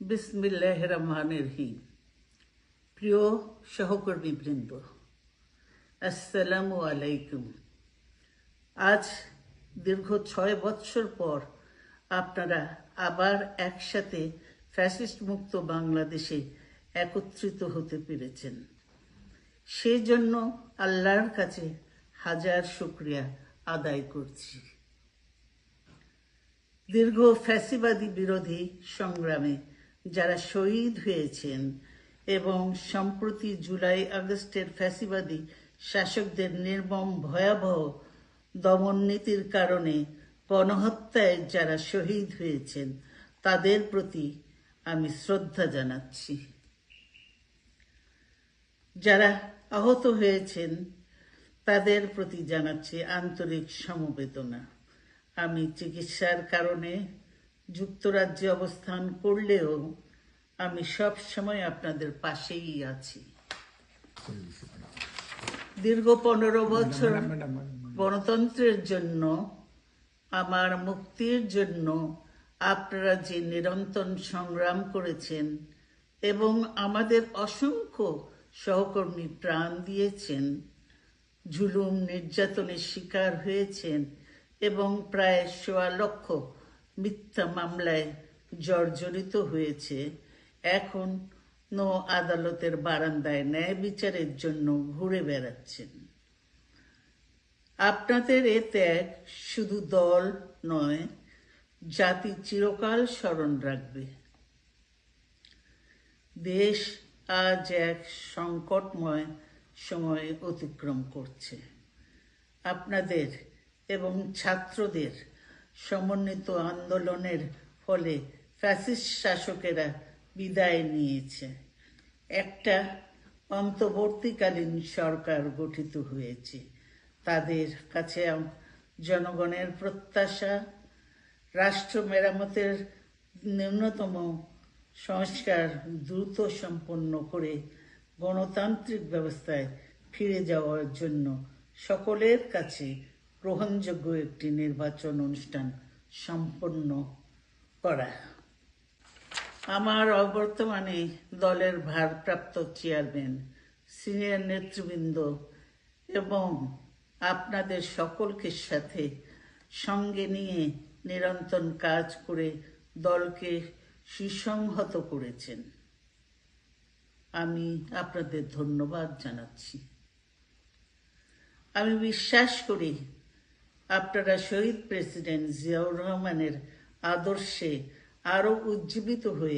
বিসমিল্লাহির রহমানির রহিম। প্রিয় সহকর্মীবৃন্দ, আসসালামু আলাইকুম। আজ দীর্ঘ 6 বৎসর পর আপনারা আবার একসাথে ফ্যাসিস্ট মুক্ত বাংলাদেশে একত্রিত হতে পেরেছেন। সেজন্য আল্লাহর কাছে হাজার শুকরিয়া আদায় করছি। দীর্ঘ ফ্যাসিবাদী বিরোধী সংগ্রামে যারা শহীদ হয়েছেন এবং সম্প্রতি জুলাই আগস্টের ফ্যাসিবাদী শাসকদের নির্মম ভয়াবহ দমন নীতির কারণে গণহত্যায় যারা শহীদ হয়েছেন তাদের প্রতি আমি শ্রদ্ধা জানাচ্ছি। যারা আহত হয়েছেন তাদের প্রতি জানাচ্ছি আন্তরিক সমবেদনা। আমি চিকিৎসার কারণে যুক্তরাজ্যে অবস্থান করলেও আমি সব সময় আপনাদের পাশেই আছি। দীর্ঘ 15 বছর গণতন্ত্রের জন্য, আমার মুক্তির জন্য আপনারা যে নিরন্তর সংগ্রাম করেছেন এবং আমাদের অসংখ্য সহকর্মী প্রাণ দিয়েছেন, জুলুম নির্যাতনের শিকার হয়েছেন এবং প্রায় 1.25 লক্ষ মিথ্যা মামলায় জর্জরিত হয়েছে, এখন আদালতের বারান্দায় ন্যায় বিচারের জন্য ঘুরে বেড়াচ্ছেন। আপনাদের এ ত্যাগ শুধু দল নয়, জাতি চিরকাল স্মরণ রাখবে। দেশ আজ এক সংকটময় সময় অতিক্রম করছে। আপনাদের এবং ছাত্রদের সমন্বিত আন্দোলনের ফলে ফ্যাসিস্ট শাসকেরা বিদায় নিয়েছে। একটা অন্তর্বর্তীকালীন সরকার গঠিত হয়েছে। তাদের কাছে জনগণের প্রত্যাশা, রাষ্ট্র মেরামতের ন্যূনতম সংস্কার দ্রুত সম্পন্ন করে গণতান্ত্রিক ব্যবস্থায় ফিরে যাওয়ার জন্য সকলের কাছে গ্রহণযোগ্য একটি নির্বাচন অনুষ্ঠান সম্পন্ন করা। আমার অবর্তমানে দলের ভারপ্রাপ্ত চেয়ারম্যান, সিনিয়র নেতৃবৃন্দ এবং আপনাদের সকলকে সাথে সঙ্গে নিয়ে নিরন্তর কাজ করে দলকে সুসংহত করেছেন। আমি আপনাদের ধন্যবাদ জানাচ্ছি। আমি বিশ্বাস করি আপনারা শহীদ প্রেসিডেন্ট জিয়াউর রহমানের আদর্শে আরো উজ্জীবিত হয়ে